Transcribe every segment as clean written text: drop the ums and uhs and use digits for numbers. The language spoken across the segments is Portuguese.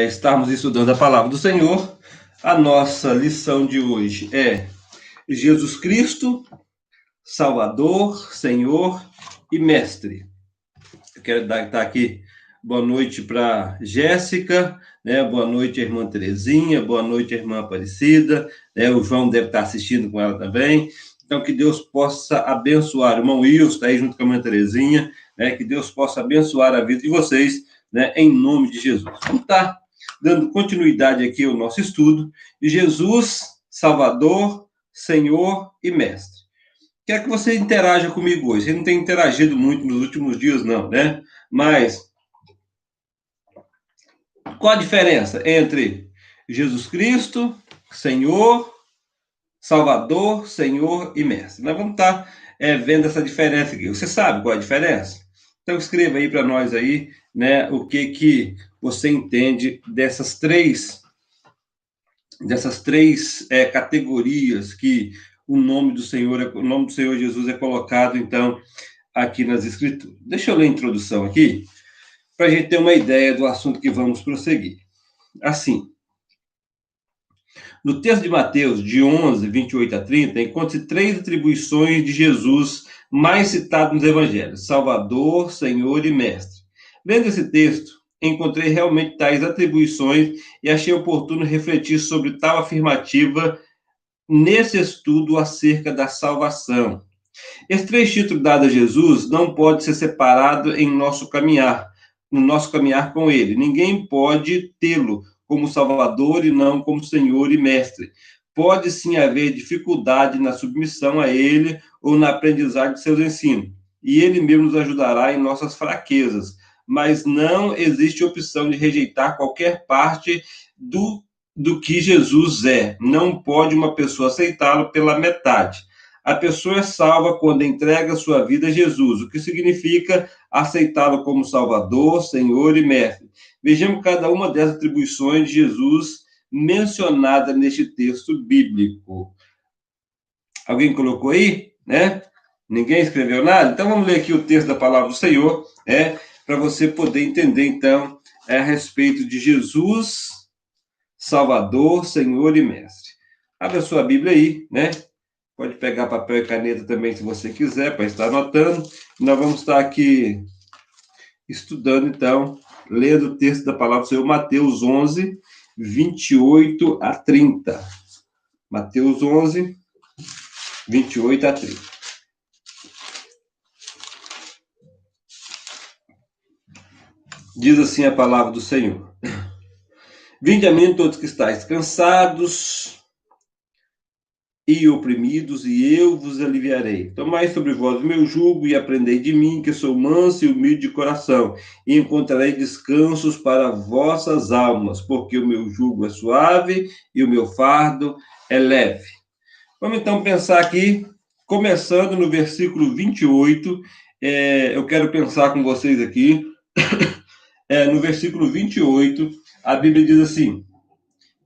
estarmos estudando a palavra do Senhor. A nossa lição de hoje é Jesus Cristo, Salvador, Senhor e Mestre. Eu quero dar aqui boa noite para Jéssica, né? Boa noite, irmã Terezinha, boa noite, irmã Aparecida, né? O João deve estar assistindo com ela também. Então, que Deus possa abençoar. O irmão Wilson está aí junto com a irmã Terezinha, né? Que Deus possa abençoar a vida de vocês, né? Em nome de Jesus. Vamos estar dando continuidade aqui ao nosso estudo de Jesus, Salvador, Senhor e Mestre. Quero que você interaja comigo hoje. Você não tem interagido muito nos últimos dias, não, né? Mas qual a diferença entre Jesus Cristo, Senhor, Salvador, Senhor e Mestre? Nós vamos estar vendo essa diferença aqui. Você sabe qual é a diferença? Então escreva aí para nós aí, né, o que você entende dessas três categorias que o nome do Senhor Jesus é colocado, então, aqui nas Escrituras. Deixa eu ler a introdução aqui, para a gente ter uma ideia do assunto que vamos prosseguir. Assim, no texto de Mateus, de 11, 28 a 30, encontra-se três atribuições de Jesus mais citadas nos evangelhos: Salvador, Senhor e Mestre. Lendo esse texto, encontrei realmente tais atribuições e achei oportuno refletir sobre tal afirmativa nesse estudo acerca da salvação. Esse três títulos dados a Jesus não pode ser separado no nosso caminhar com ele. Ninguém pode tê-lo como Salvador e não como Senhor e Mestre. Pode sim haver dificuldade na submissão a ele ou na aprendizagem de seus ensinos. E ele mesmo nos ajudará em nossas fraquezas. Mas não existe opção de rejeitar qualquer parte do que Jesus é. Não pode uma pessoa aceitá-lo pela metade. A pessoa é salva quando entrega sua vida a Jesus, o que significa aceitá-lo como Salvador, Senhor e Mestre. Vejamos cada uma dessas atribuições de Jesus mencionada neste texto bíblico. Alguém colocou aí, né? Ninguém escreveu nada? Então vamos ler aqui o texto da palavra do Senhor, para você poder entender, então, a respeito de Jesus, Salvador, Senhor e Mestre. Abre a sua Bíblia aí, né? Pode pegar papel e caneta também, se você quiser, para estar anotando. Nós vamos estar aqui estudando, então, lendo o texto da palavra do Senhor, Mateus 11, 28 a 30. Mateus 11, 28 a 30. Diz assim a palavra do Senhor: Vinde a mim todos que estáis cansados e oprimidos, e eu vos aliviarei. Tomai sobre vós o meu jugo e aprendei de mim, que sou manso e humilde de coração, e encontrarei descansos para vossas almas, porque o meu jugo é suave e o meu fardo é leve. Vamos então pensar aqui, começando no versículo 28, eu quero pensar com vocês aqui, no versículo 28, a Bíblia diz assim: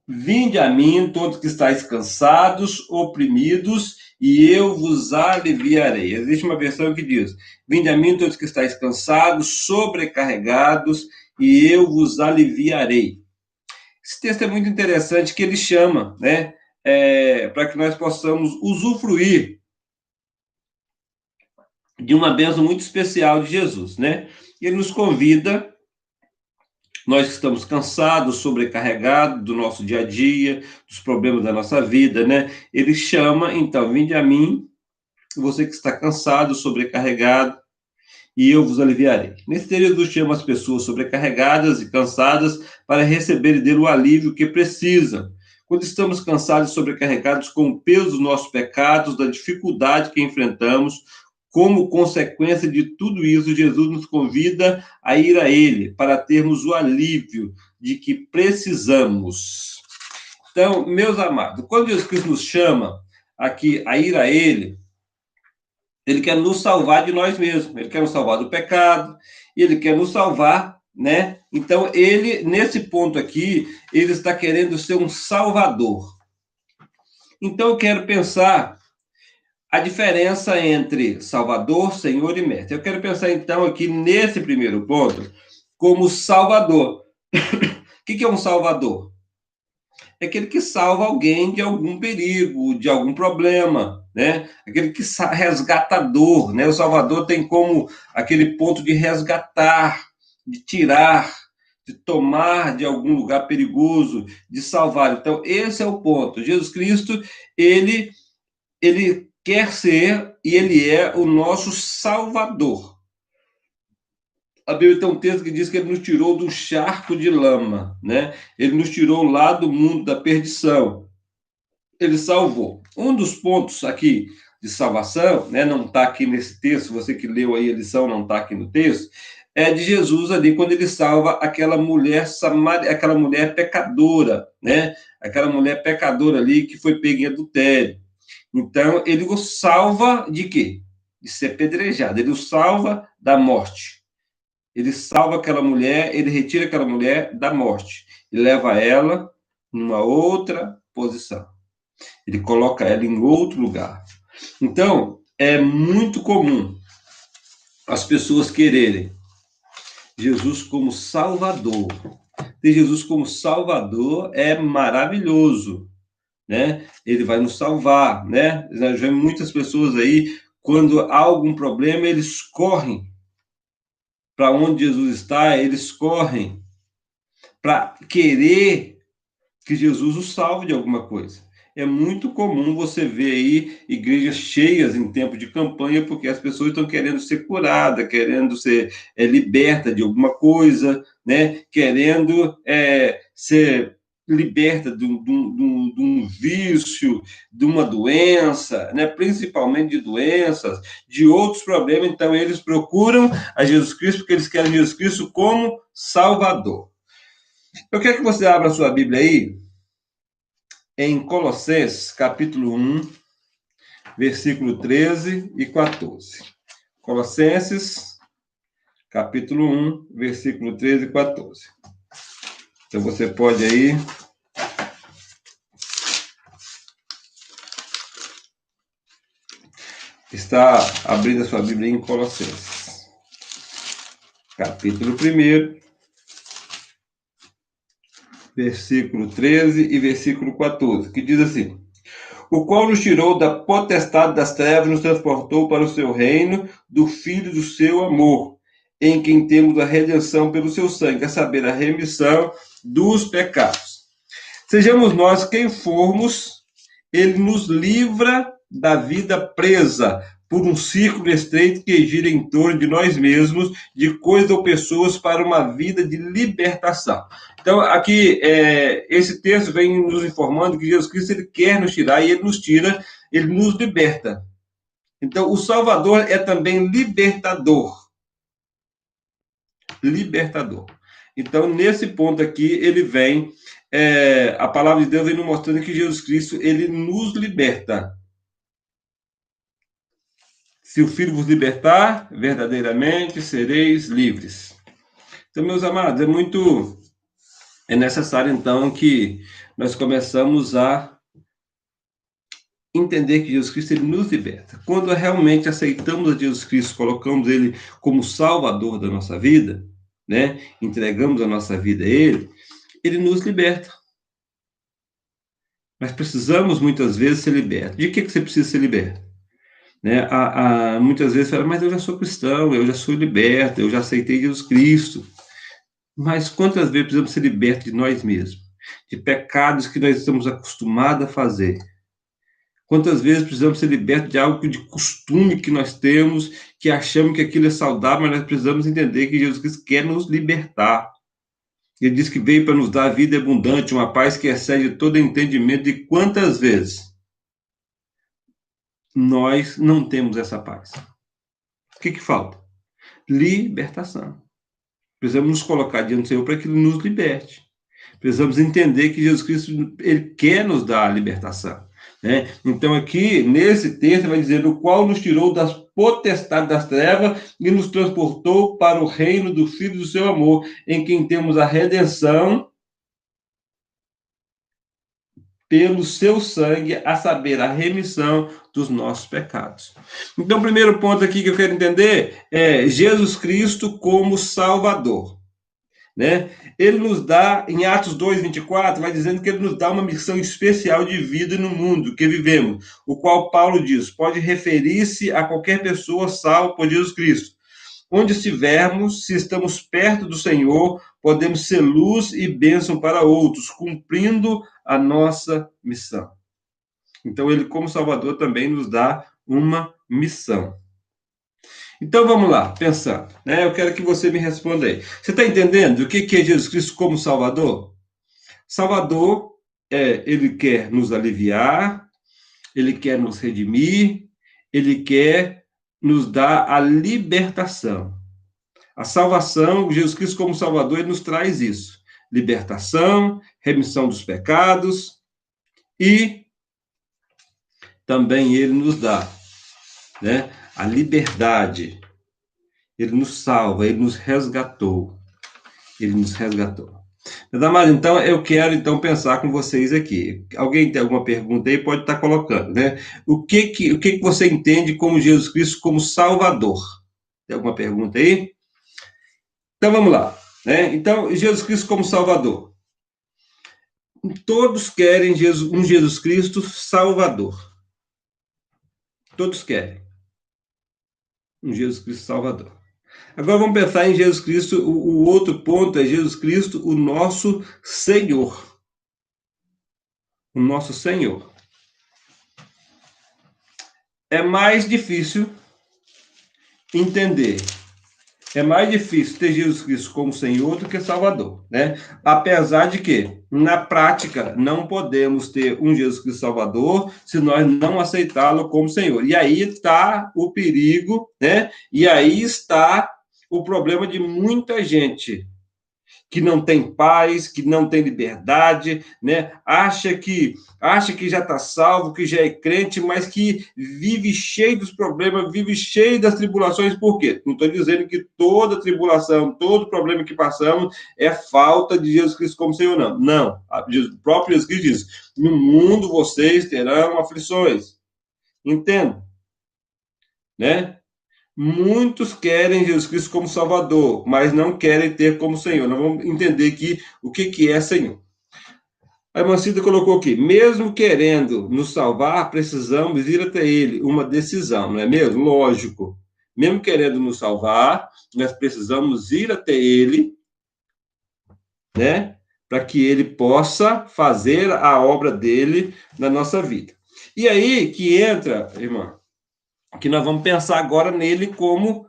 Vinde a mim, todos que estáis cansados, oprimidos, e eu vos aliviarei. Existe uma versão que diz: Vinde a mim, todos que estáis cansados, sobrecarregados, e eu vos aliviarei. Esse texto é muito interessante, que ele chama, né, para que nós possamos usufruir de uma bênção muito especial de Jesus, né? Ele nos convida. Nós que estamos cansados, sobrecarregados do nosso dia a dia, dos problemas da nossa vida, né? Ele chama, então, vinde a mim, você que está cansado, sobrecarregado, e eu vos aliviarei. Nesse texto, Jesus chama as pessoas sobrecarregadas e cansadas para receberem dele o alívio que precisam. Quando estamos cansados e sobrecarregados com o peso dos nossos pecados, da dificuldade que enfrentamos, como consequência de tudo isso, Jesus nos convida a ir a ele, para termos o alívio de que precisamos. Então, meus amados, quando Jesus Cristo nos chama aqui a ir a ele quer nos salvar de nós mesmos, ele quer nos salvar do pecado, ele quer nos salvar, né? Então, ele, nesse ponto aqui, ele está querendo ser um salvador. Então, eu quero pensar a diferença entre Salvador, Senhor e Mestre. Eu quero pensar, então, aqui nesse primeiro ponto, como Salvador. O que é um salvador? É aquele que salva alguém de algum perigo, de algum problema, né? Aquele que resgatador, né? O Salvador tem como aquele ponto de resgatar, de tirar, de tomar de algum lugar perigoso, de salvar. Então, esse é o ponto. Jesus Cristo, ele quer ser e ele é o nosso Salvador. A Bíblia tem um texto que diz que ele nos tirou do charco de lama, né? Ele nos tirou lá do mundo da perdição. Ele salvou. Um dos pontos aqui de salvação, né, não está aqui nesse texto, você que leu aí a lição não está aqui no texto, é de Jesus ali, quando ele salva aquela mulher aquela mulher pecadora, né? Aquela mulher pecadora ali que foi pega em adultério. Então, ele o salva de quê? De ser pedrejado. Ele o salva da morte. Ele salva aquela mulher, ele retira aquela mulher da morte e leva ela numa outra posição. Ele coloca ela em outro lugar. Então, é muito comum as pessoas quererem Jesus como Salvador. Ter Jesus como Salvador é maravilhoso, né? Ele vai nos salvar, né? Já vi muitas pessoas aí, quando há algum problema, eles correm para onde Jesus está, eles correm para querer que Jesus os salve de alguma coisa. É muito comum você ver aí igrejas cheias em tempo de campanha, porque as pessoas estão querendo ser curadas, querendo ser liberta de alguma coisa, né? Querendo ser liberta de um vício, de uma doença, né? Principalmente de doenças, de outros problemas. Então, eles procuram a Jesus Cristo, porque eles querem Jesus Cristo como Salvador. Eu quero que você abra a sua Bíblia aí, em Colossenses, capítulo 1, versículo 13 e 14. Colossenses, capítulo 1, versículo 13 e 14. Então, você pode aí estar abrindo a sua Bíblia em Colossenses, capítulo 1, versículo 13 e versículo 14, que diz assim: o qual nos tirou da potestade das trevas e nos transportou para o seu reino, do Filho do seu amor, em quem temos a redenção pelo seu sangue, a saber, a remissão dos pecados. Sejamos nós quem formos, ele nos livra da vida presa por um círculo estreito que gira em torno de nós mesmos, de coisas ou pessoas, para uma vida de libertação. Então, aqui, esse texto vem nos informando que Jesus Cristo ele quer nos tirar, e ele nos tira, ele nos liberta. Então, o Salvador é também libertador. Libertador. Então, nesse ponto aqui, ele vem, a palavra de Deus vem nos mostrando que Jesus Cristo, ele nos liberta. Se o Filho vos libertar, verdadeiramente sereis livres. Então, meus amados, é necessário, então, que nós começamos a entender que Jesus Cristo ele nos liberta. Quando realmente aceitamos a Jesus Cristo, colocamos ele como Salvador da nossa vida, né? Entregamos a nossa vida a ele nos liberta. Nós precisamos, muitas vezes, ser libertos. De que você precisa ser liberto? Né? Muitas vezes fala, mas eu já sou cristão, eu já sou liberto, eu já aceitei Jesus Cristo. Mas quantas vezes precisamos ser libertos de nós mesmos? De pecados que nós estamos acostumados a fazer? Quantas vezes precisamos ser libertos de algo de costume que nós temos, que achamos que aquilo é saudável, mas nós precisamos entender que Jesus Cristo quer nos libertar. Ele diz que veio para nos dar vida abundante, uma paz que excede todo entendimento. E quantas vezes nós não temos essa paz? O que falta? Libertação. Precisamos nos colocar diante do Senhor para que Ele nos liberte. Precisamos entender que Jesus Cristo ele quer nos dar a libertação. Né? Então, aqui, nesse texto, vai dizer: o qual nos tirou das potestades das trevas e nos transportou para o reino do Filho do seu amor, em quem temos a redenção pelo seu sangue, a saber, a remissão dos nossos pecados. Então, o primeiro ponto aqui que eu quero entender é Jesus Cristo como Salvador. né? Ele nos dá, em Atos 2:24, vai dizendo que ele nos dá uma missão especial de vida no mundo que vivemos, o qual Paulo diz, pode referir-se a qualquer pessoa salva por Jesus Cristo. Onde estivermos, se estamos perto do Senhor, podemos ser luz e bênção para outros, cumprindo a nossa missão. Então, ele, como Salvador, também nos dá uma missão. Então, vamos lá, pensando, né? Eu quero que você me responda aí. Você está entendendo o que é Jesus Cristo como Salvador? Salvador, ele quer nos aliviar, ele quer nos redimir, ele quer nos dar a libertação. A salvação, Jesus Cristo como Salvador, ele nos traz isso. Libertação, remissão dos pecados e também ele nos dá, né, a liberdade. Ele nos salva, ele nos resgatou. Ele nos resgatou. Meus amados, então eu quero pensar com vocês aqui. Alguém tem alguma pergunta aí? Pode estar colocando, né? O que você entende como Jesus Cristo como Salvador? Tem alguma pergunta aí? Então vamos lá, né? Então, Jesus Cristo como Salvador. Todos querem um Jesus Cristo Salvador. Todos querem um Jesus Cristo Salvador. Agora vamos pensar em Jesus Cristo. O outro ponto é Jesus Cristo, o nosso Senhor. O nosso Senhor. É mais difícil entender. É mais difícil ter Jesus Cristo como Senhor do que Salvador, né? Apesar de que, na prática, não podemos ter um Jesus Cristo Salvador se nós não aceitá-lo como Senhor. E aí está o perigo, né? E aí está o problema de muita gente que não tem paz, que não tem liberdade, né? Acha que já está salvo, que já é crente, mas que vive cheio dos problemas, vive cheio das tribulações. Por quê? Não estou dizendo que toda tribulação, todo problema que passamos é falta de Jesus Cristo como Senhor, não. Não. O próprio Jesus Cristo diz: no mundo vocês terão aflições. Entenda, né? Muitos querem Jesus Cristo como Salvador, mas não querem ter como Senhor. Nós vamos entender aqui o que é Senhor. A irmã Cida colocou aqui, mesmo querendo nos salvar, precisamos ir até Ele, uma decisão, não é mesmo? Lógico. Mesmo querendo nos salvar, nós precisamos ir até Ele, né? Para que Ele possa fazer a obra dele na nossa vida. E aí que entra, irmã, que nós vamos pensar agora nele como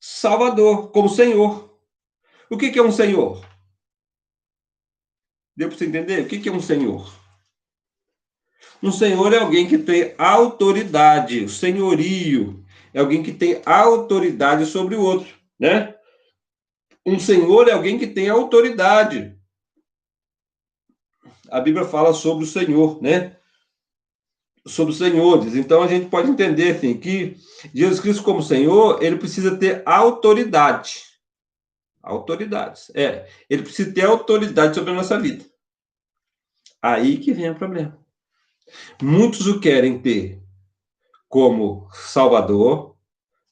Salvador, como Senhor. O que é um Senhor? Deu para você entender? O que é um Senhor? Um Senhor é alguém que tem autoridade, o senhorio. É alguém que tem autoridade sobre o outro, né? Um Senhor é alguém que tem autoridade. A Bíblia fala sobre o Senhor, né? Sobre os senhores. Então a gente pode entender assim, que Jesus Cristo como Senhor, ele precisa ter autoridade. Autoridades. Ele precisa ter autoridade sobre a nossa vida. Aí que vem o problema. Muitos o querem ter como Salvador.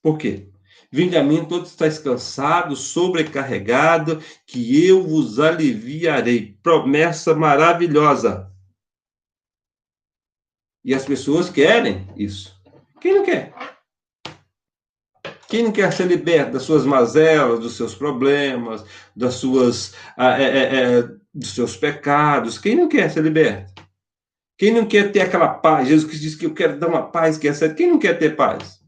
Por quê? Vinde a mim todos estáis cansados, sobrecarregados, que eu vos aliviarei. Promessa maravilhosa. E as pessoas querem isso. Quem não quer? Quem não quer ser liberto das suas mazelas, dos seus problemas, das suas, dos seus pecados? Quem não quer ser liberto? Quem não quer ter aquela paz? Jesus Cristo disse que eu quero dar uma paz que é certa. Quem não quer ter paz?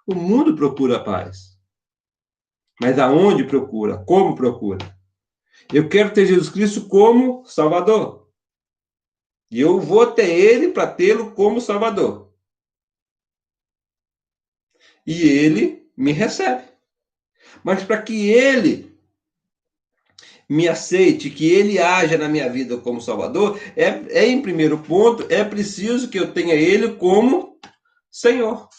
O mundo procura paz. Mas aonde procura? Como procura? Eu quero ter Jesus Cristo como Salvador. E eu vou ter Ele para tê-lo como Salvador. E Ele me recebe. Mas para que Ele me aceite, que Ele haja na minha vida como Salvador, em primeiro ponto, é preciso que eu tenha Ele como Senhor.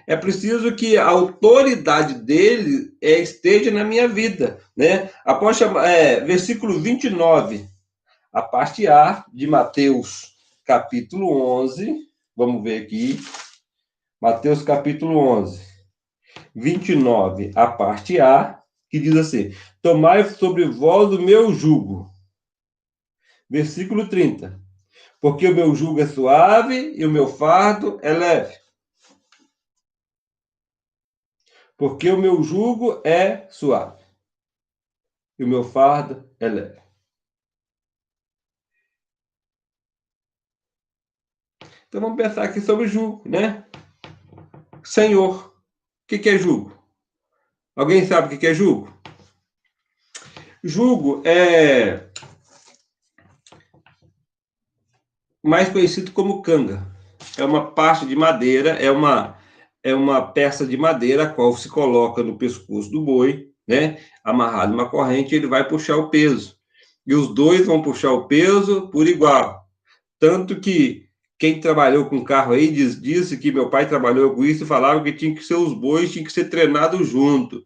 É preciso que a autoridade dele esteja na minha vida, né? Após versículo 29, a parte A de Mateus, capítulo 11. Vamos ver aqui. Mateus, capítulo 11, 29, a parte A. que diz assim: tomai sobre vós o meu jugo. Versículo 30. Porque o meu jugo é suave e o meu fardo é leve. Porque o meu jugo é suave e o meu fardo é leve. Então vamos pensar aqui sobre o jugo, né? Senhor, o que é jugo? Alguém sabe o que é jugo? Jugo é mais conhecido como canga. É uma parte de madeira, é uma peça de madeira a qual se coloca no pescoço do boi, né? Amarrado numa corrente, ele vai puxar o peso. E os dois vão puxar o peso por igual. Tanto que quem trabalhou com carro aí disse que meu pai trabalhou com isso e falava que tinha que ser os bois, tinha que ser treinado junto.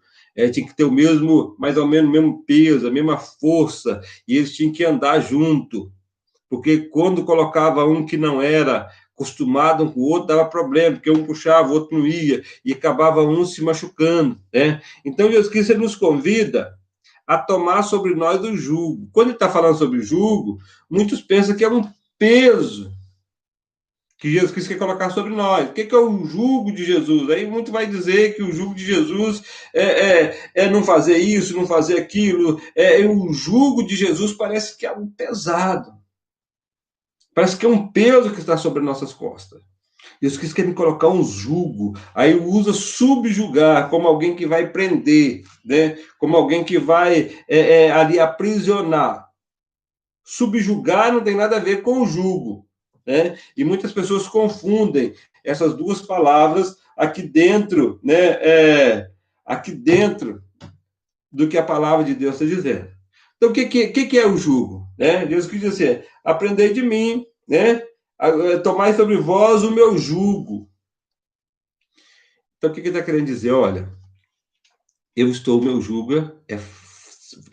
Tinha que ter o mesmo, mais ou menos o mesmo peso, a mesma força, e eles tinham que andar junto. Porque quando colocava um que não era acostumado um com o outro, dava problema, porque um puxava, o outro não ia, e acabava um se machucando, né? Então, Jesus Cristo nos convida a tomar sobre nós o jugo. Quando ele está falando sobre o jugo, muitos pensam que é um peso que Jesus Cristo quer colocar sobre nós. O que é o jugo de Jesus? Aí muito vai dizer que o jugo de Jesus é não fazer isso, não fazer aquilo. O jugo de Jesus parece que é algo pesado. Parece que é um peso que está sobre nossas costas. Jesus Cristo quer me colocar um jugo. Aí usa subjugar como alguém que vai prender, né? Como alguém que vai ali aprisionar. Subjugar não tem nada a ver com jugo, né? E muitas pessoas confundem essas duas palavras aqui dentro, né? Aqui dentro do que a palavra de Deus está dizendo. Então, o que é o jugo? Né? Deus quis dizer, aprendei de mim, né? Tomai sobre vós o meu jugo. Então, o que ele está querendo dizer? Olha, o meu jugo é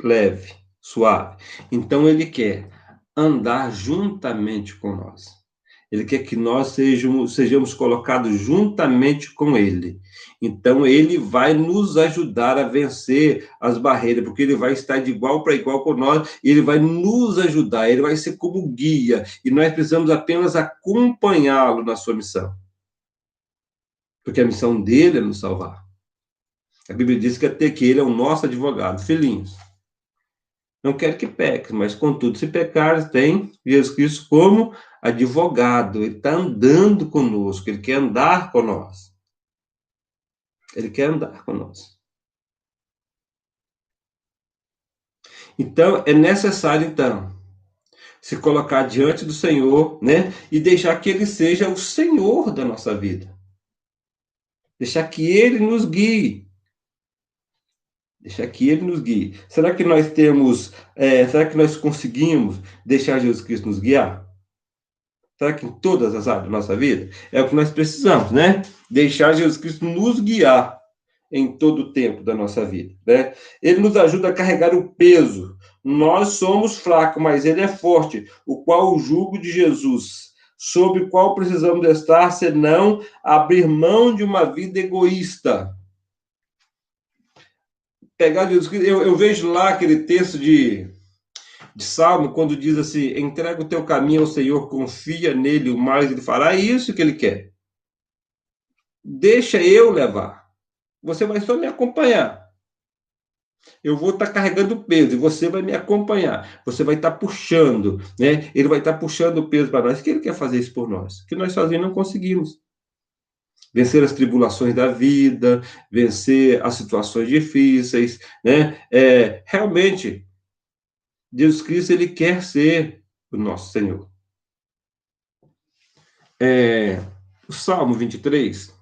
leve, suave. Então, ele quer andar juntamente com nós. Ele quer que nós sejamos colocados juntamente com Ele. Então, Ele vai nos ajudar a vencer as barreiras, porque Ele vai estar de igual para igual com nós, Ele vai nos ajudar, Ele vai ser como guia, e nós precisamos apenas acompanhá-lo na sua missão. Porque a missão dele é nos salvar. A Bíblia diz que até que Ele é o nosso advogado, filhinhos. Não quero que peques, mas contudo, se pecares, tem Jesus Cristo como advogado. Ele está andando conosco, ele quer andar com nós. Ele quer andar conosco. Então, é necessário, então, se colocar diante do Senhor, né? E deixar que ele seja o Senhor da nossa vida. Deixar que ele nos guie. Deixar que ele nos guie. Será que nós será que nós conseguimos deixar Jesus Cristo nos guiar? Será que em todas as áreas da nossa vida? É o que nós precisamos, né? Deixar Jesus Cristo nos guiar em todo o tempo da nossa vida, né? Ele nos ajuda a carregar o peso. Nós somos fracos, mas ele é forte, o qual o jugo de Jesus, sobre o qual precisamos estar, senão abrir mão de uma vida egoísta. Pegar Jesus Cristo, eu vejo lá aquele texto de Salmo, quando diz assim, entrega o teu caminho ao Senhor, confia nele, o mais ele fará, é isso que ele quer. Deixa eu levar. Você vai só me acompanhar. Eu vou estar carregando o peso e você vai me acompanhar. Você vai estar puxando, né? Ele vai estar puxando o peso para nós. Que ele quer fazer isso por nós? Que nós sozinhos não conseguimos. Vencer as tribulações da vida, vencer as situações difíceis, né? Realmente, Jesus Cristo, ele quer ser o nosso Senhor. O Salmo 23,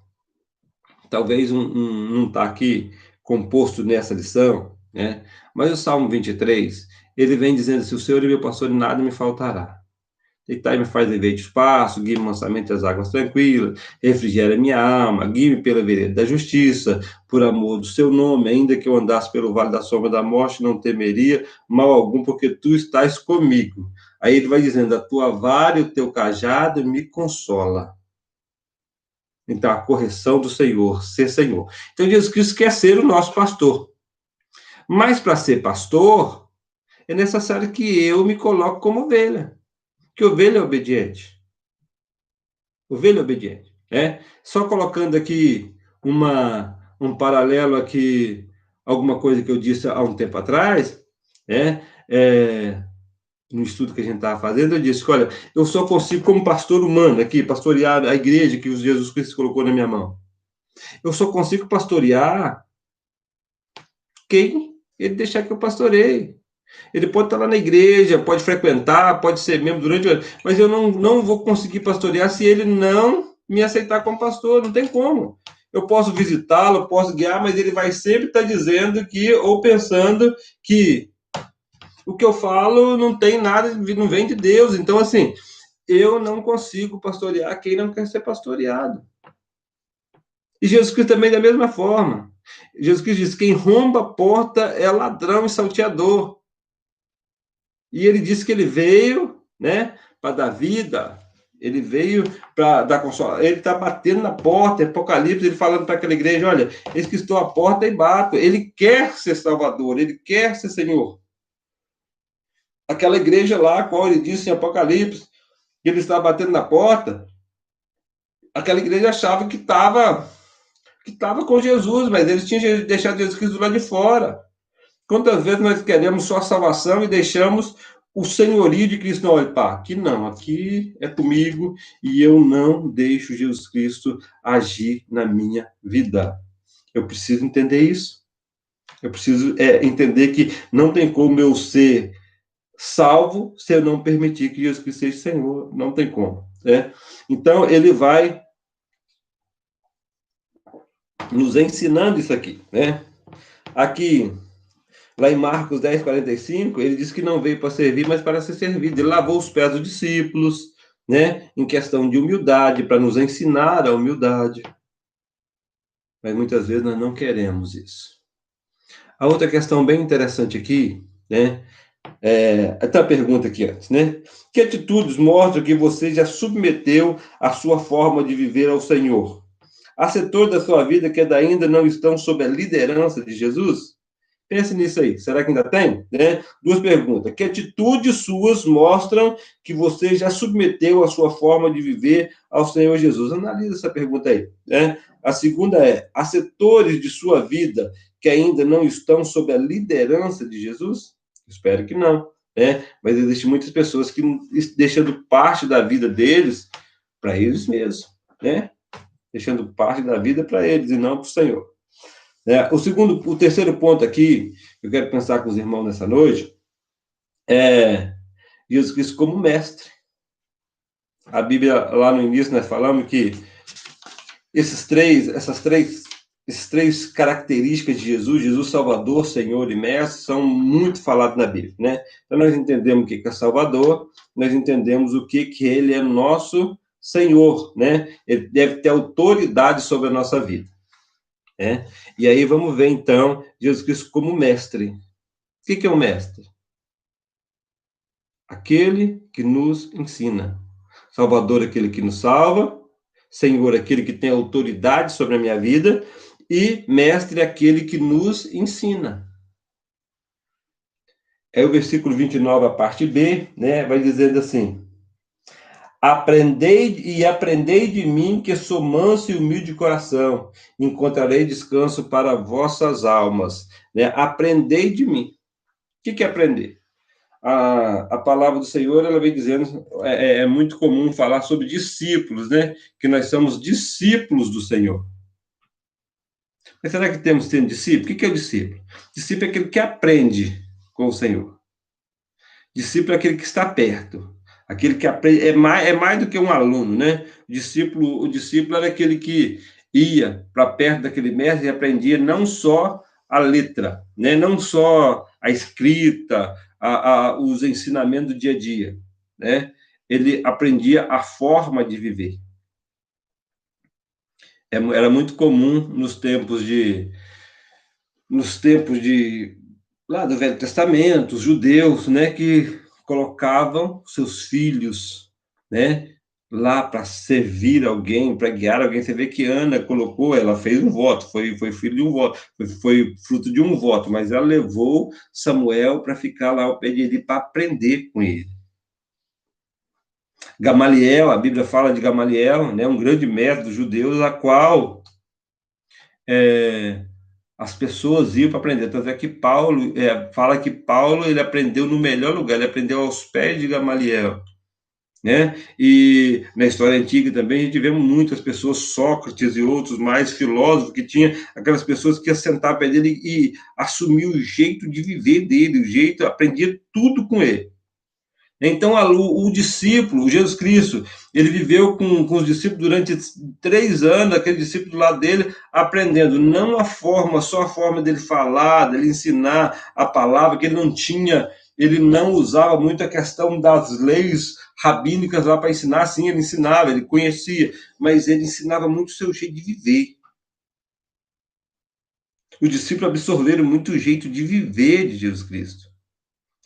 talvez não está aqui composto nessa lição, né? Mas o Salmo 23, ele vem dizendo assim, o Senhor é meu pastor e nada me faltará. Deitai-me faz viver de espaço, guie-me mansamente às águas tranquilas, refrigera minha alma, guie-me pela vereda da justiça, por amor do seu nome, ainda que eu andasse pelo vale da sombra da morte, não temeria mal algum, porque tu estás comigo. Aí ele vai dizendo, a tua vara e o teu cajado me consola. Então, a correção do Senhor, ser Senhor. Então, Jesus Cristo quer ser o nosso pastor. Mas para ser pastor, é necessário que eu me coloque como ovelha. Que ovelha é obediente. Ovelha é obediente. Né? Só colocando aqui um paralelo aqui, alguma coisa que eu disse há um tempo atrás, né? No estudo que a gente estava fazendo, eu disse, olha, eu só consigo, como pastor humano aqui, pastorear a igreja que Jesus Cristo colocou na minha mão. Eu só consigo pastorear quem ele deixar que eu pastoreie. Ele pode estar lá na igreja, pode frequentar, pode ser membro durante o ano, mas eu não vou conseguir pastorear se ele não me aceitar como pastor, não tem como. Eu posso visitá-lo, posso guiar, mas ele vai sempre estar dizendo que, ou pensando que o que eu falo não tem nada, não vem de Deus. Então, assim, eu não consigo pastorear quem não quer ser pastoreado. E Jesus Cristo também da mesma forma. Jesus Cristo diz, quem romba a porta é ladrão e salteador. E ele disse que ele veio, né, para dar vida, ele veio para dar consolo. Ele está batendo na porta, Apocalipse, ele falando para aquela igreja, olha, eis que estou à porta e bato. Ele quer ser Salvador, ele quer ser Senhor. Aquela igreja lá, qual ele disse em Apocalipse, que ele estava batendo na porta, aquela igreja achava que estava com Jesus, mas eles tinham deixado Jesus Cristo lá de fora. Quantas vezes nós queremos só a salvação e deixamos o senhorio de Cristo? Não, olha, pá, aqui não, aqui é comigo e eu não deixo Jesus Cristo agir na minha vida. Eu preciso entender isso. Eu preciso entender que não tem como eu ser salvo se eu não permitir que Jesus Cristo seja Senhor. Não tem como. Né? Então, ele vai nos ensinando isso aqui. Né? Aqui, lá em Marcos 10, 45, ele diz que não veio para servir, mas para ser servido. Ele lavou os pés dos discípulos, né? Em questão de humildade, para nos ensinar a humildade. Mas muitas vezes nós não queremos isso. A outra questão bem interessante aqui, né? Até a pergunta aqui antes, né? Que atitudes mostram que você já submeteu a sua forma de viver ao Senhor? Há setores da sua vida que ainda não estão sob a liderança de Jesus? Pense nisso aí. Será que ainda tem? Né? Duas perguntas. Que atitudes suas mostram que você já submeteu a sua forma de viver ao Senhor Jesus? Analise essa pergunta aí. Né? A segunda é: há setores de sua vida que ainda não estão sob a liderança de Jesus? Espero que não. Né? Mas existem muitas pessoas que deixando parte da vida deles para eles mesmos. Né? Deixando parte da vida para eles e não para o Senhor. O terceiro ponto aqui, que eu quero pensar com os irmãos nessa noite, é Jesus Cristo como mestre. A Bíblia, lá no início, nós falamos que essas três características de Jesus, Jesus Salvador, Senhor e Mestre, são muito faladas na Bíblia, né? Então, nós entendemos o que é Salvador, nós entendemos o que ele é nosso Senhor, né? Ele deve ter autoridade sobre a nossa vida. E aí vamos ver, então, Jesus Cristo como mestre. O que é um mestre? Aquele que nos ensina. Salvador, aquele que nos salva. Senhor, aquele que tem autoridade sobre a minha vida. E mestre, aquele que nos ensina. É o versículo 29, a parte B, né? Vai dizendo assim: aprendei de mim, que sou manso e humilde de coração, encontrarei descanso para vossas almas. Né? Aprendei de mim. O que é aprender? A palavra do Senhor, ela vem dizendo, é muito comum falar sobre discípulos, né? Que nós somos discípulos do Senhor. Mas será que temos sendo discípulo? O que é o discípulo? Discípulo é aquele que aprende com o Senhor. Discípulo é aquele que está perto. Aquele que aprende, é mais do que um aluno, né? O discípulo era aquele que ia para perto daquele mestre e aprendia não só a letra, né? Não só a escrita, os ensinamentos do dia a dia, né? Ele aprendia a forma de viver. Era muito comum nos tempos de lá do Velho Testamento, os judeus, né, que colocavam seus filhos, né, lá para servir alguém, para guiar alguém. Você vê que Ana colocou, ela fez um voto, foi filho de um voto, foi fruto de um voto, mas ela levou Samuel para ficar lá ao pé de Eli para aprender com ele. Gamaliel, a Bíblia fala de Gamaliel, né, um grande mestre dos judeus, a qual as pessoas iam para aprender. Tanto é que Paulo fala que Paulo ele aprendeu no melhor lugar, ele aprendeu aos pés de Gamaliel. Né? E na história antiga também a gente vê muitas pessoas, Sócrates e outros mais filósofos, que tinha aquelas pessoas que iam sentar perto dele e assumir o jeito de viver dele, o jeito, aprendia tudo com ele. Então, o discípulo, o Jesus Cristo, ele viveu com os discípulos durante 3 anos, aquele discípulo do lado dele, aprendendo, não a forma, só a forma dele falar, dele ensinar a palavra, que ele não tinha, ele não usava muito a questão das leis rabínicas lá para ensinar, sim, ele ensinava, ele conhecia, mas ele ensinava muito o seu jeito de viver. Os discípulos absorveram muito o jeito de viver de Jesus Cristo.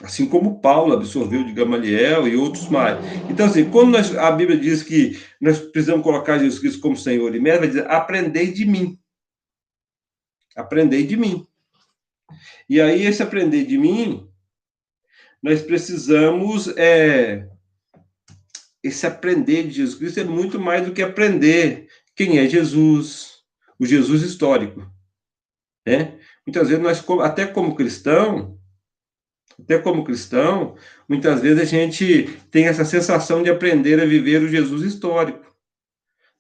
Assim como Paulo absorveu de Gamaliel e outros mais. Então, assim, quando a Bíblia diz que nós precisamos colocar Jesus Cristo como Senhor e Mestre, vai dizer, aprendei de mim. Aprendei de mim. E aí, esse aprender de mim, nós precisamos, esse aprender de Jesus Cristo é muito mais do que aprender quem é Jesus, o Jesus histórico, né? Muitas vezes nós, até como cristão, muitas vezes a gente tem essa sensação de aprender a viver o Jesus histórico.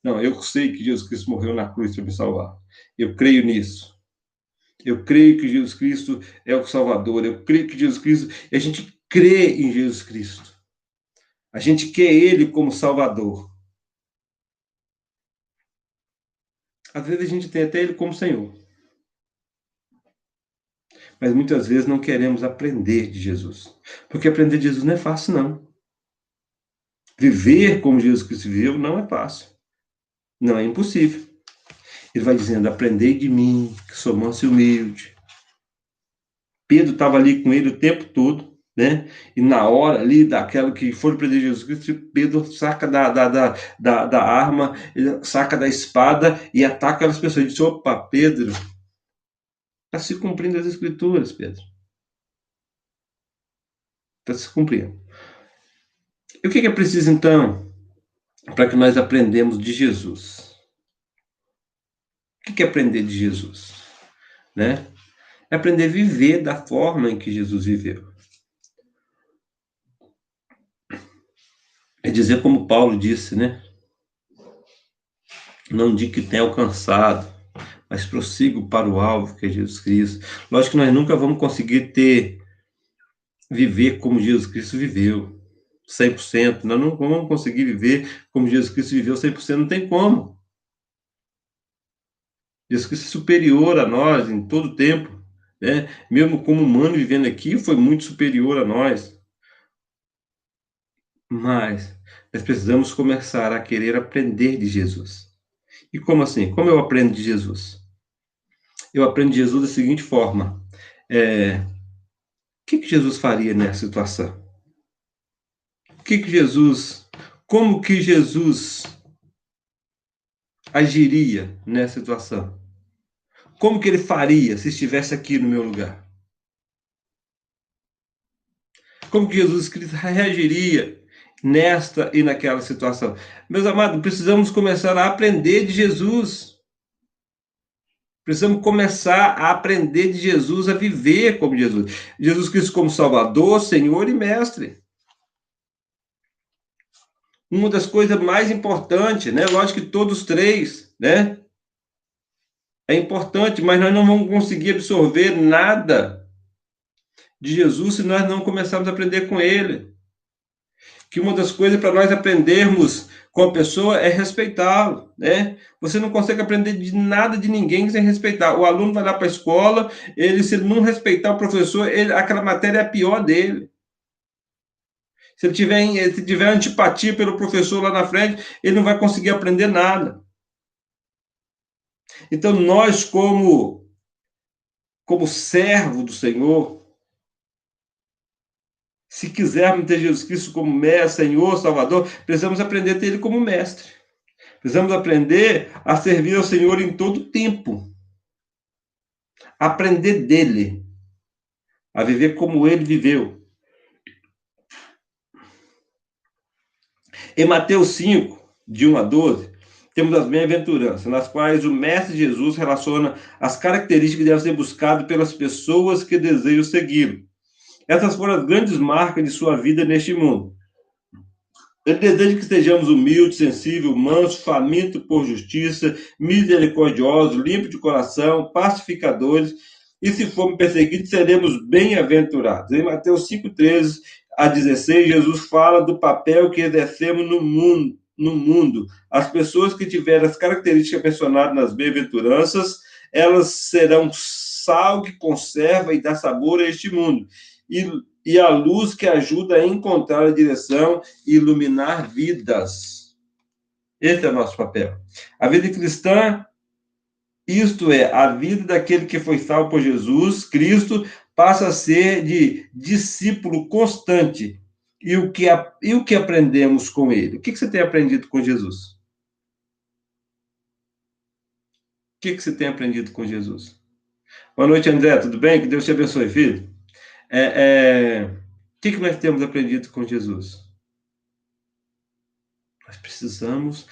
Não, eu sei que Jesus Cristo morreu na cruz para me salvar. Eu creio nisso. Eu creio que Jesus Cristo é o Salvador. Eu creio que Jesus Cristo. E a gente crê em Jesus Cristo. A gente quer Ele como Salvador. Às vezes a gente tem até Ele como Senhor. Mas muitas vezes não queremos aprender de Jesus. Porque aprender de Jesus não é fácil, não. Viver como Jesus Cristo viveu não é fácil. Não é impossível. Ele vai dizendo: aprendei de mim, que sou manso e humilde. Pedro estava ali com ele o tempo todo, né? E na hora ali, daquela que for prender Jesus Cristo, Pedro saca da arma, ele saca da espada e ataca as pessoas. Ele diz: opa, Pedro, está se cumprindo as Escrituras, Pedro. Está se cumprindo. E o que é preciso, então, para que nós aprendamos de Jesus? O que é aprender de Jesus? Né? É aprender a viver da forma em que Jesus viveu. É dizer como Paulo disse, né? Não digo que tenha alcançado, mas prossigo para o alvo, que é Jesus Cristo. Lógico que nós nunca vamos conseguir viver como Jesus Cristo viveu, 100%. Nós não vamos conseguir viver como Jesus Cristo viveu 100%, não tem como. Jesus Cristo é superior a nós em todo o tempo, né? Mesmo como humano vivendo aqui, foi muito superior a nós. Mas nós precisamos começar a querer aprender de Jesus. E como assim? Como eu aprendo de Jesus? Eu aprendo de Jesus da seguinte forma: o que Jesus faria nessa situação? Como que Jesus agiria nessa situação? Como que ele faria se estivesse aqui no meu lugar? Como que Jesus Cristo reagiria nesta e naquela situação? Meus amados, precisamos começar a aprender de Jesus. Precisamos começar a aprender de Jesus, a viver como Jesus. Jesus Cristo como Salvador, Senhor e Mestre. Uma das coisas mais importantes, né? Lógico que todos três, né? É importante, mas nós não vamos conseguir absorver nada de Jesus se nós não começarmos a aprender com ele. Que uma das coisas para nós aprendermos com a pessoa é respeitá-lo, né? Você não consegue aprender de nada de ninguém sem respeitar. O aluno vai lá para a escola, se ele não respeitar o professor, aquela matéria é a pior dele. Se ele tiver antipatia pelo professor lá na frente, ele não vai conseguir aprender nada. Então, nós, como servo do Senhor, Se quisermos ter Jesus Cristo como mestre, Senhor, Salvador, precisamos aprender a ter Ele como mestre. Precisamos aprender a servir ao Senhor em todo o tempo. Aprender dele. A viver como Ele viveu. Em Mateus 5, de 1 a 12, temos as bem-aventuranças, nas quais o Mestre Jesus relaciona as características que devem ser buscadas pelas pessoas que desejam segui-lo. Essas foram as grandes marcas de sua vida neste mundo. Ele deseja que sejamos humildes, sensíveis, mansos, famintos por justiça, misericordiosos, limpos de coração, pacificadores, e se formos perseguidos, seremos bem-aventurados. Em Mateus 5:13 a 16, Jesus fala do papel que exercemos no mundo. As pessoas que tiverem as características mencionadas nas bem-aventuranças, elas serão sal que conserva e dá sabor a este mundo. E a luz que ajuda a encontrar a direção e iluminar vidas. Esse é o nosso papel. A vida cristã, isto é, a vida daquele que foi salvo por Jesus Cristo, passa a ser de discípulo constante. E o que aprendemos com ele? O que você tem aprendido com Jesus? O que você tem aprendido com Jesus? Boa noite, André. Tudo bem? Que Deus te abençoe, filho. O que nós temos aprendido com Jesus? Nós precisamos,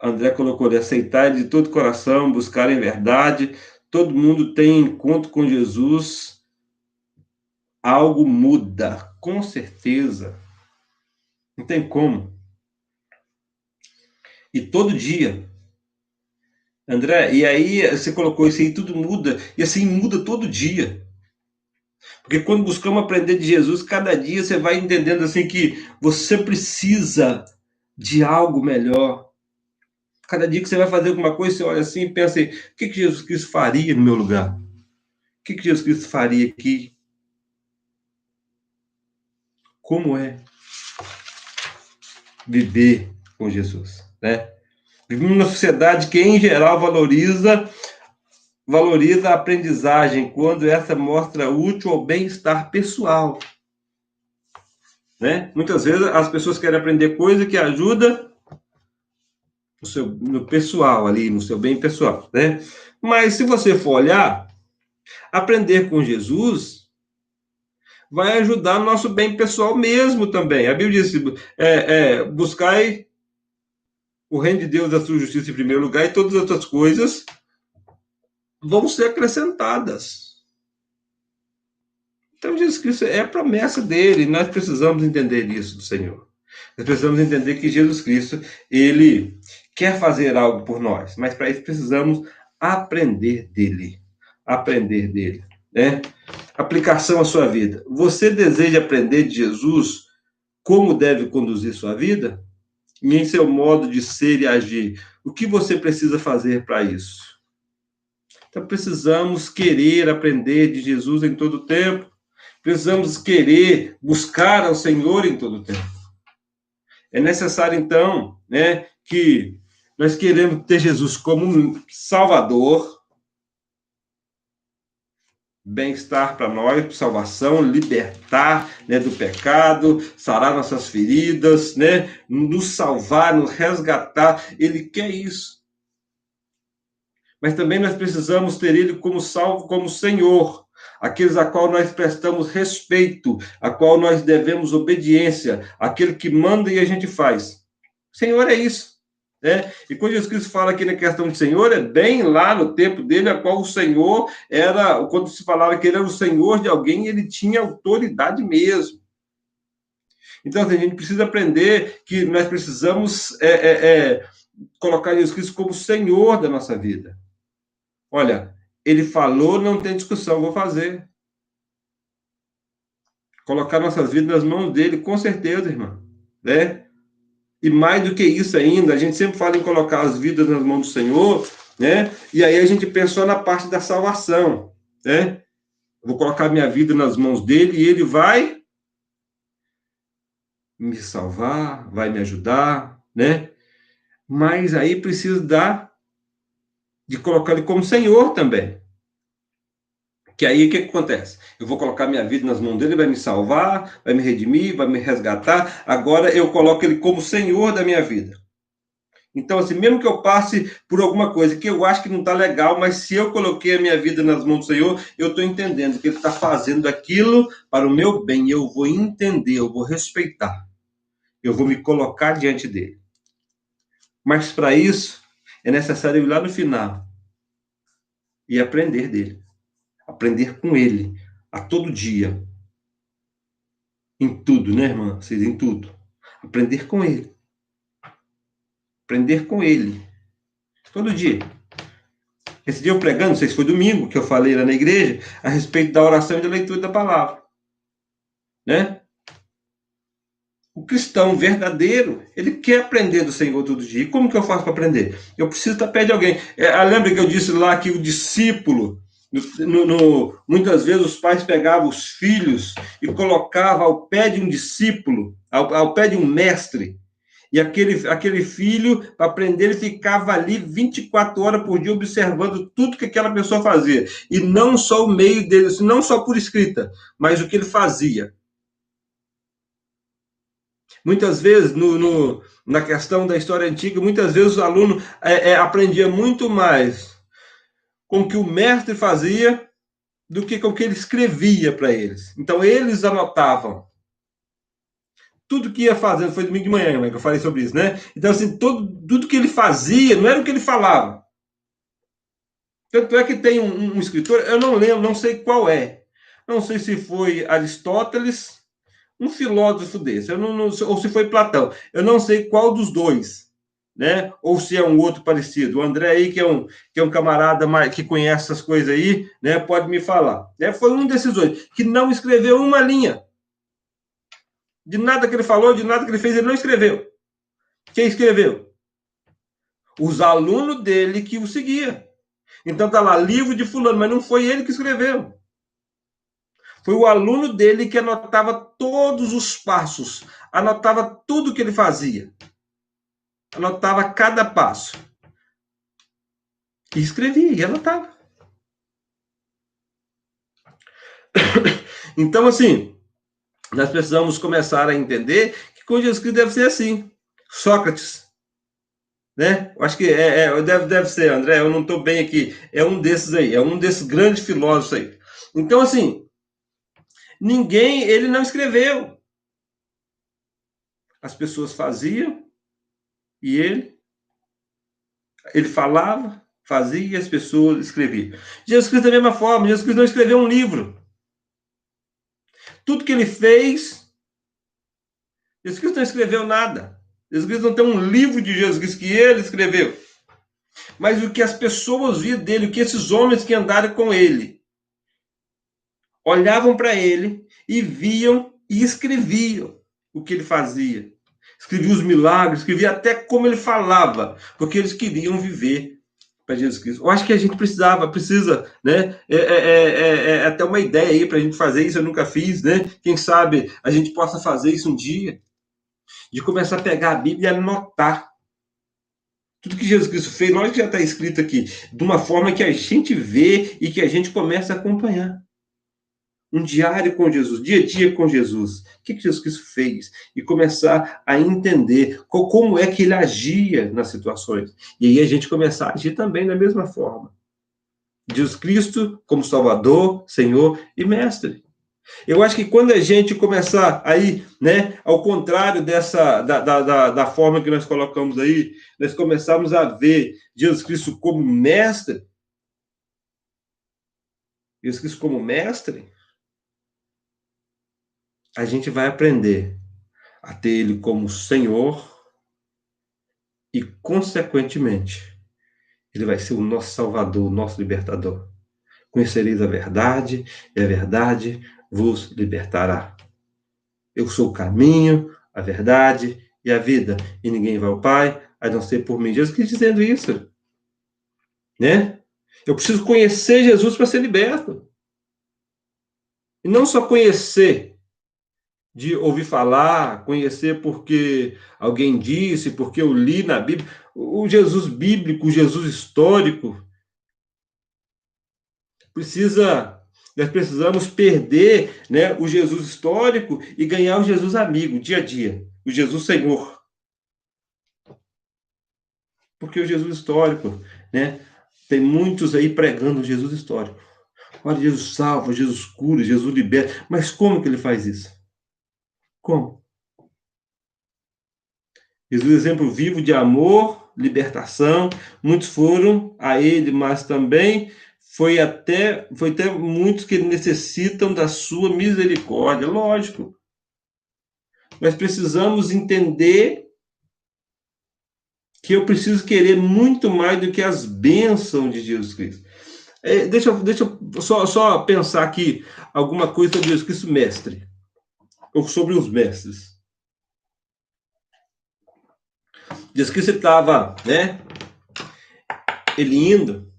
André colocou ali, aceitar de todo coração, buscar em verdade. Todo mundo tem encontro com Jesus, algo muda, com certeza. Não tem como. E todo dia. André, e aí você colocou isso aí, tudo muda, e assim muda todo dia. Porque quando buscamos aprender de Jesus, cada dia você vai entendendo assim que você precisa de algo melhor. Cada dia que você vai fazer alguma coisa, você olha assim e pensa, o que Jesus Cristo faria no meu lugar? O que Jesus Cristo faria aqui? Como é viver com Jesus, né? Vivemos numa sociedade que, em geral, valoriza a aprendizagem quando essa mostra útil ao bem-estar pessoal, né? Muitas vezes as pessoas querem aprender coisa que ajuda no pessoal ali, no seu bem pessoal, né? Mas se você for olhar, aprender com Jesus vai ajudar no nosso bem pessoal mesmo também. A Bíblia diz, buscai o reino de Deus, a sua justiça em primeiro lugar, e todas as outras coisas vão ser acrescentadas. Então, Jesus Cristo é a promessa dele, nós precisamos entender isso do Senhor. Nós precisamos entender que Jesus Cristo, ele quer fazer algo por nós, mas para isso precisamos aprender dele. Aprender dele, né? Aplicação à sua vida. Você deseja aprender de Jesus como deve conduzir sua vida? E em seu modo de ser e agir, o que você precisa fazer para isso? Então, precisamos querer aprender de Jesus em todo o tempo. Precisamos querer buscar ao Senhor em todo o tempo. É necessário, então, né, que nós queremos ter Jesus como Salvador, bem-estar para nós, salvação, libertar, né, do pecado, sarar nossas feridas, né, nos salvar, nos resgatar. Ele quer isso. Mas também nós precisamos ter Ele como salvo, como Senhor, aqueles a qual nós prestamos respeito, a qual nós devemos obediência, aquele que manda e a gente faz. Senhor é isso. Né? E quando Jesus Cristo fala aqui na questão de Senhor, é bem lá no tempo dele, a qual o Senhor era, quando se falava que ele era o Senhor de alguém, ele tinha autoridade mesmo. Então, assim, a gente precisa aprender que nós precisamos colocar Jesus Cristo como Senhor da nossa vida. Olha, ele falou, não tem discussão, vou fazer. Colocar nossas vidas nas mãos dele, com certeza, irmão. Né? E mais do que isso ainda, a gente sempre fala em colocar as vidas nas mãos do Senhor, né? E aí a gente pensou na parte da salvação, né? Vou colocar minha vida nas mãos dele e ele vai me salvar, vai me ajudar, né? Mas aí precisa de colocar ele como Senhor também. Que aí o que acontece? Eu vou colocar minha vida nas mãos dele, vai me salvar, vai me redimir, vai me resgatar. Agora eu coloco ele como Senhor da minha vida. Então, assim, mesmo que eu passe por alguma coisa que eu acho que não está legal, mas se eu coloquei a minha vida nas mãos do Senhor, eu estou entendendo que Ele está fazendo aquilo para o meu bem. Eu vou entender, eu vou respeitar, eu vou me colocar diante dele. Mas para isso, é necessário ir lá no final e aprender dele, aprender com ele, a todo dia, em tudo, né, irmã? Vocês, em tudo. Aprender com ele. Aprender com ele. Todo dia. Esse dia eu pregando, não sei se foi domingo, que eu falei lá na igreja, a respeito da oração e da leitura da palavra. Né? O cristão verdadeiro, ele quer aprender do Senhor todo dia. E como que eu faço para aprender? Eu preciso estar perto de alguém. Lembra que eu disse lá que o discípulo, muitas vezes os pais pegavam os filhos e colocavam ao pé de um discípulo, ao pé de um mestre. E aquele filho, para aprender, ele ficava ali 24 horas por dia observando tudo que aquela pessoa fazia. E não só o meio dele, não só por escrita, mas o que ele fazia. Muitas vezes, na questão da história antiga, muitas vezes o aluno aprendia muito mais com o que o mestre fazia do que com o que ele escrevia para eles. Então, eles anotavam tudo que ia fazendo. Foi domingo de manhã, que eu falei sobre isso, né? Então, assim, tudo que ele fazia não era o que ele falava. Tanto é que tem um escritor, eu não lembro, não sei qual é. Não sei se foi Aristóteles, um filósofo desse, ou se foi Platão. Eu não sei qual dos dois, né? Ou se é um outro parecido. O André aí, que é um camarada que conhece essas coisas aí, né? Pode me falar. Né? Foi um desses dois, que não escreveu uma linha. De nada que ele falou, de nada que ele fez, ele não escreveu. Quem escreveu? Os alunos dele que o seguiam. Então tá lá, livro de fulano, mas não foi ele que escreveu. Foi o aluno dele que anotava todos os passos, anotava tudo que ele fazia. Anotava cada passo. E escrevia, e anotava. Então, assim, nós precisamos começar a entender que com Jesus Cristo deve ser assim. Sócrates, né? Eu acho que deve ser, André, eu não estou bem aqui. É um desses aí, é um desses grandes filósofos aí. Então, assim, ele não escreveu. As pessoas faziam e ele falava, fazia e as pessoas escreviam. Jesus Cristo da mesma forma, Jesus Cristo não escreveu um livro. Tudo que ele fez, Jesus Cristo não escreveu nada. Jesus Cristo não tem um livro de Jesus Cristo que ele escreveu. Mas o que as pessoas viam dele, o que esses homens que andaram com ele, olhavam para ele e viam e escreviam o que ele fazia. Escrevia os milagres, escrevia até como ele falava, porque eles queriam viver para Jesus Cristo. Eu acho que a gente precisa, né? Até uma ideia aí para a gente fazer isso, eu nunca fiz, né? Quem sabe a gente possa fazer isso um dia, de começar a pegar a Bíblia e anotar tudo que Jesus Cristo fez, nós que já está escrito aqui, de uma forma que a gente vê e que a gente começa a acompanhar. Um diário com Jesus, dia a dia com Jesus. O que Jesus Cristo fez? E começar a entender como é que ele agia nas situações. E aí a gente começar a agir também da mesma forma. Jesus Cristo como Salvador, Senhor e Mestre. Eu acho que quando a gente começar aí, né, ao contrário da forma que nós colocamos aí, nós começarmos a ver Jesus Cristo como mestre, Jesus Cristo como mestre, a gente vai aprender a ter ele como Senhor e, consequentemente, ele vai ser o nosso Salvador, o nosso libertador. Conhecereis a verdade, e a verdade vos libertará. Eu sou o caminho, a verdade e a vida, e ninguém vai ao Pai a não ser por mim. Jesus Cristo dizendo isso, né? Eu preciso conhecer Jesus para ser liberto. E não só conhecer, de ouvir falar, conhecer porque alguém disse, porque eu li na Bíblia. O Jesus bíblico, o Jesus histórico, precisa Nós precisamos perder, né, o Jesus histórico e ganhar o Jesus amigo, dia a dia. O Jesus Senhor. Porque o Jesus histórico, né? Tem muitos aí pregando o Jesus histórico. Olha, Jesus salva, Jesus cura, Jesus liberta. Mas como que ele faz isso? Como? Jesus, exemplo vivo de amor, libertação. Muitos foram a ele, mas também foi até muitos que necessitam da sua misericórdia. Lógico. Nós precisamos entender que eu preciso querer muito mais do que as bênçãos de Jesus Cristo. Deixa eu só pensar aqui alguma coisa sobre Jesus Cristo mestre, ou sobre os mestres. Jesus Cristo estava, né, ele indo,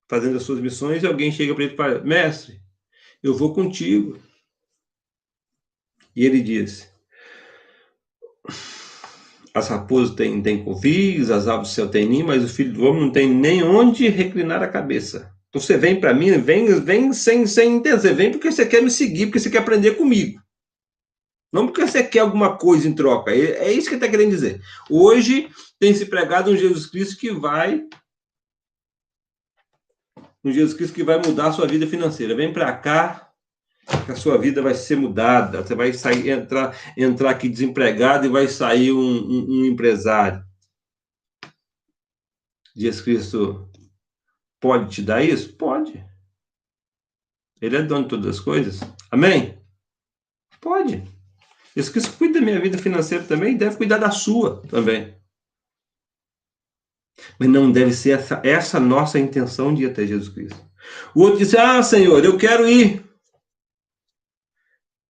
fazendo as suas missões, e alguém chega para ele e fala, mestre, eu vou contigo. E ele diz, as raposas têm covis, as aves do céu têm ninho, mas o filho do homem não tem nem onde reclinar a cabeça. Então você vem para mim, vem sem intenção, você vem porque você quer me seguir, porque você quer aprender comigo. Não porque você quer alguma coisa em troca. É isso que ele está querendo dizer. Hoje tem se pregado um Jesus Cristo que vai mudar a sua vida financeira. Vem para cá, que a sua vida vai ser mudada. Você vai sair, entrar aqui desempregado e vai sair um empresário. Jesus Cristo pode te dar isso? Pode. Ele é dono de todas as coisas. Amém? Pode. Jesus Cristo cuida da minha vida financeira também, deve cuidar da sua também. Mas não deve ser essa nossa intenção de ir até Jesus Cristo. O outro disse, Senhor, eu quero ir,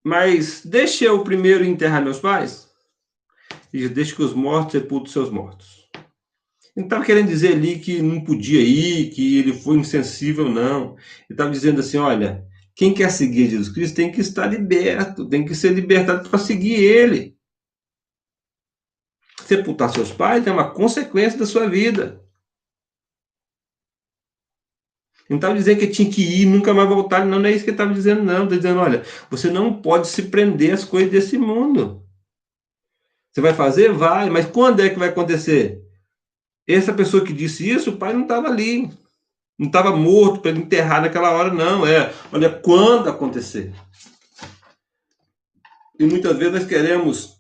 mas deixa eu primeiro enterrar meus pais. E diz, deixa que os mortos sepultem seus mortos. Ele estava querendo dizer ali que não podia ir, que ele foi insensível, não. Ele estava dizendo assim, olha, quem quer seguir Jesus Cristo tem que estar liberto, tem que ser libertado para seguir ele. Sepultar seus pais é uma consequência da sua vida. Não estava dizendo que tinha que ir e nunca mais voltar. Não, não é isso que ele estava dizendo, não. Está dizendo, olha, você não pode se prender às coisas desse mundo. Você vai fazer? Vai. Mas quando é que vai acontecer? Essa pessoa que disse isso, o pai não estava ali. Não estava morto para ele enterrar naquela hora, não. Olha, quando acontecer. E muitas vezes nós queremos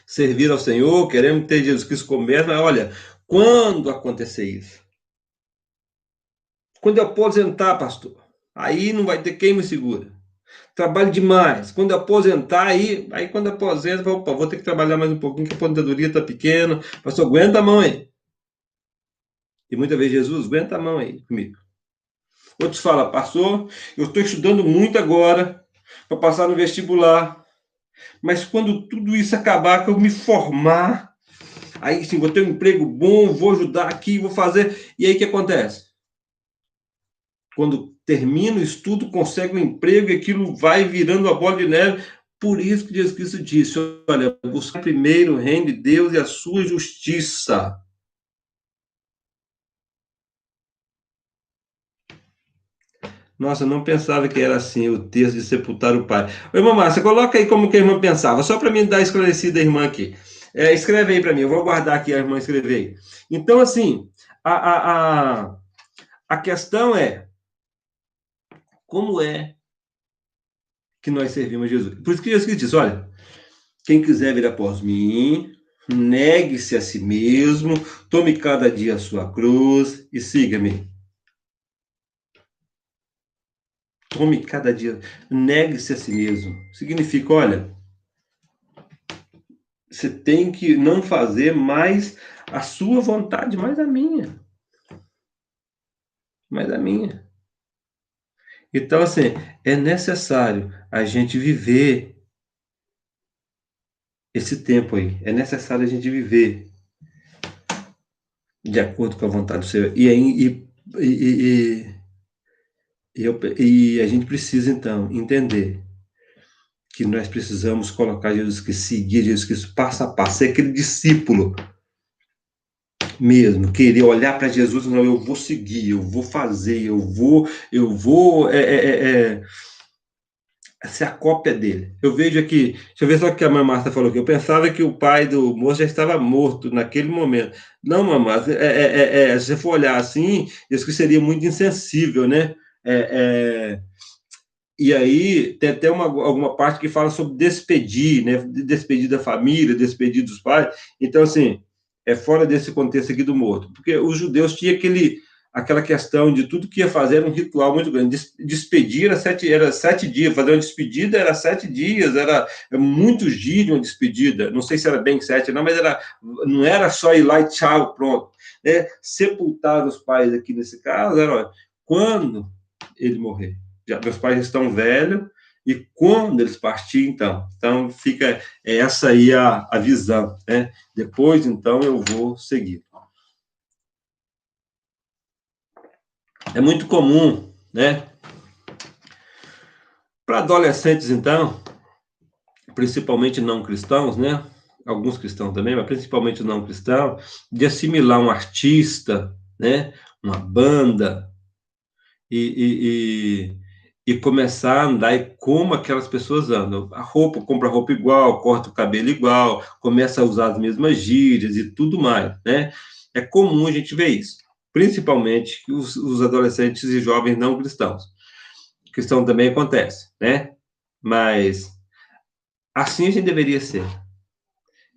servir ao Senhor, queremos ter Jesus Cristo como mestre, mas olha, quando acontecer isso? Quando eu aposentar, pastor, aí não vai ter quem me segura. Trabalho demais. Quando eu aposentar, aí quando eu aposento, vou ter que trabalhar mais um pouquinho, que a aposentadoria está pequena. Pastor, aguenta a mão aí. E muitas vezes, Jesus, aguenta a mão aí comigo. Outros falam, pastor, eu estou estudando muito agora para passar no vestibular. Mas quando tudo isso acabar, que eu me formar, aí sim, vou ter um emprego bom, vou ajudar aqui, vou fazer. E aí o que acontece? Quando termina o estudo, consegue um emprego e aquilo vai virando a bola de neve. Por isso que Jesus Cristo disse, olha, buscar primeiro o reino de Deus e a sua justiça. Nossa, eu não pensava que era assim, o texto de sepultar o pai. Ô, irmã Márcia, coloca aí como que a irmã pensava, só para mim dar esclarecida a irmã aqui. Escreve aí para mim, eu vou aguardar aqui a irmã escrever aí. Então, assim, a questão é, como é que nós servimos a Jesus? Por isso que Jesus disse, olha, quem quiser vir após mim, negue-se a si mesmo, tome cada dia a sua cruz e siga-me. Tome cada dia, negue-se a si mesmo. Significa, olha, você tem que não fazer mais a sua vontade, mais a minha. Mais a minha. Então, assim, é necessário a gente viver esse tempo aí. É necessário a gente viver de acordo com a vontade do Senhor. E a gente precisa, então, entender que nós precisamos colocar Jesus Cristo, seguir Jesus Cristo passo a passo, ser aquele discípulo mesmo, querer olhar para Jesus, não, eu vou seguir, eu vou fazer, eu vou ser a cópia dele. Eu vejo aqui, deixa eu ver só o que a mamãe Marta falou aqui. Eu pensava que o pai do moço já estava morto naquele momento. Não, mamãe, se você for olhar assim, isso que seria muito insensível, né? E aí tem até alguma parte que fala sobre despedir, né? Despedir da família, despedir dos pais. Então, assim, é fora desse contexto aqui do morto. Porque os judeus tinham aquela questão de tudo que ia fazer era um ritual muito grande. Despedir era 7 dias, fazer uma despedida era 7 dias, era muitos dias de uma despedida. Não sei se era bem 7, não, mas não era só ir lá e tchau, pronto. Sepultar os pais aqui nesse caso era quando ele morrer. Já, meus pais estão velhos, e quando eles partirem, então fica essa aí a visão, né? Depois, então, eu vou seguir. É muito comum, né? Para adolescentes, então, principalmente não cristãos, né? Alguns cristãos também, mas principalmente não cristãos, de assimilar um artista, né? Uma banda, e começar a andar e como aquelas pessoas andam. Compra roupa igual, corta o cabelo igual, começa a usar as mesmas gírias e tudo mais, né? É comum a gente ver isso, principalmente os adolescentes e jovens não cristãos. Cristão também acontece, né? Mas assim a gente deveria ser.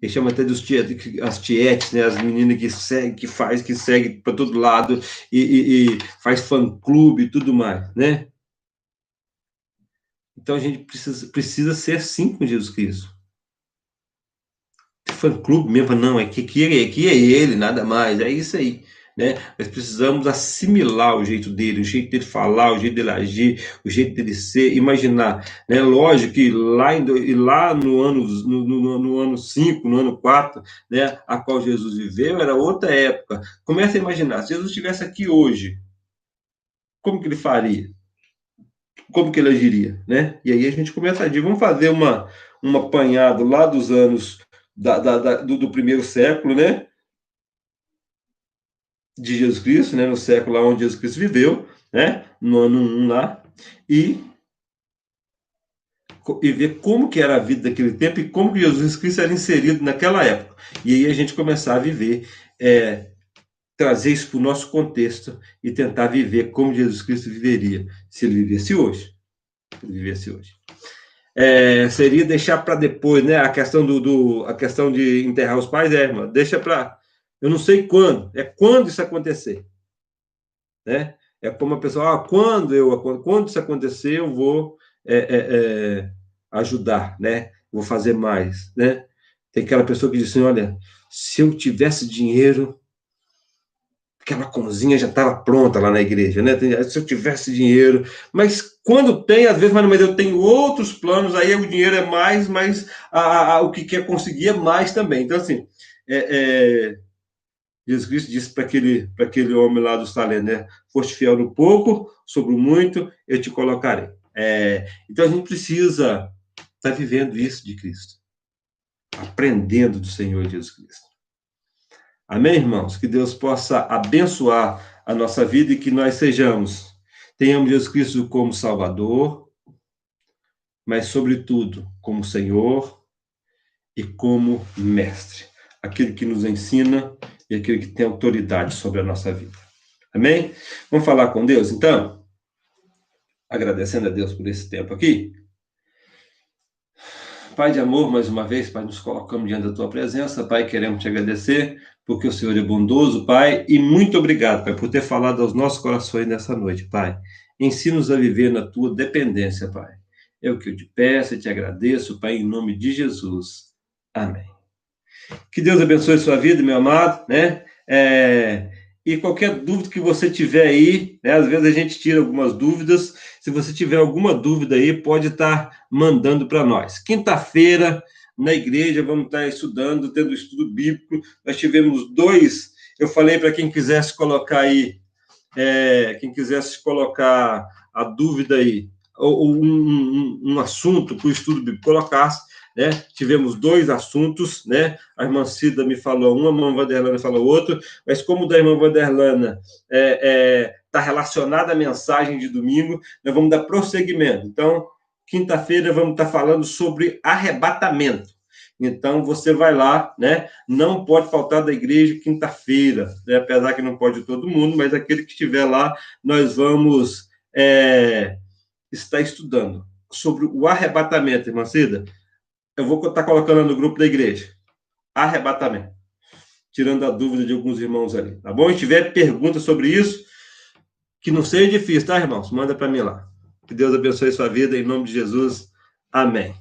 Eles chamam até as tietes, né? As meninas que seguem, que segue para todo lado e faz fã-clube e tudo mais, né? Então a gente precisa ser assim com Jesus Cristo. Fã-clube mesmo, não, aqui é ele, nada mais, é isso aí. Né? Nós precisamos assimilar o jeito dele falar, o jeito dele agir, o jeito dele ser, imaginar. Né? Lógico que lá no ano 5, no ano 4, né, a qual Jesus viveu, era outra época. Comece a imaginar, se Jesus estivesse aqui hoje, como que ele faria? Como que ele agiria, né? E aí a gente começa a dizer, vamos fazer um apanhado lá dos anos do primeiro século, né? De Jesus Cristo, né? No século lá onde Jesus Cristo viveu, né? No ano 1 lá, e, e ver como que era a vida daquele tempo e como que Jesus Cristo era inserido naquela época. E aí a gente começar a viver, trazer isso para o nosso contexto e tentar viver como Jesus Cristo viveria se ele vivesse hoje. Se ele vivesse hoje. Seria deixar para depois, né? A questão a questão de enterrar os pais, irmão, deixa para, eu não sei quando, quando isso acontecer, né? É como a pessoa, quando isso acontecer, eu vou ajudar, né? Vou fazer mais, né? Tem aquela pessoa que diz assim, olha, se eu tivesse dinheiro, aquela cozinha já estava pronta lá na igreja, né? Se eu tivesse dinheiro, mas quando tem, às vezes, mas eu tenho outros planos, aí o dinheiro é mais, mas o que quer conseguir é mais também. Então, assim, Jesus Cristo disse para aquele homem lá dos talentos, né? Foste fiel no pouco, sobre o muito, eu te colocarei. Então, a gente precisa estar vivendo isso de Cristo, aprendendo do Senhor Jesus Cristo. Amém, irmãos? Que Deus possa abençoar a nossa vida e que nós tenhamos Jesus Cristo como Salvador, mas, sobretudo, como Senhor e como Mestre. Aquele que nos ensina e aquele que tem autoridade sobre a nossa vida. Amém? Vamos falar com Deus, então? Agradecendo a Deus por esse tempo aqui. Pai de amor, mais uma vez, Pai, nos colocamos diante da Tua presença. Pai, queremos te agradecer, porque o Senhor é bondoso, Pai, e muito obrigado, Pai, por ter falado aos nossos corações nessa noite, Pai. Ensina-nos a viver na Tua dependência, Pai. É o que eu te peço e te agradeço, Pai, em nome de Jesus. Amém. Que Deus abençoe a sua vida, meu amado, né? E qualquer dúvida que você tiver aí, né? Às vezes a gente tira algumas dúvidas. Se você tiver alguma dúvida aí, pode estar mandando para nós. Quinta-feira, na igreja, vamos estar estudando, tendo estudo bíblico. Nós tivemos 2. Eu falei para quem quisesse colocar aí, quem quisesse colocar a dúvida aí, ou um assunto para o estudo bíblico, colocasse. né? Tivemos 2 assuntos, né? A irmã Cida me falou uma, a irmã Vanderlana falou outro, mas como o da irmã Vanderlana está relacionada à mensagem de domingo, nós vamos dar prosseguimento. Então, quinta-feira vamos estar falando sobre arrebatamento. Então, você vai lá, né? Não pode faltar da igreja quinta-feira, né? Apesar que não pode todo mundo, mas aquele que estiver lá, nós vamos estar estudando sobre o arrebatamento, irmã Cida. Eu vou estar colocando no grupo da igreja. Arrebatamento. Tirando a dúvida de alguns irmãos ali, tá bom? Se tiver pergunta sobre isso, que não seja difícil, tá, irmãos? Manda para mim lá. Que Deus abençoe sua vida, em nome de Jesus. Amém.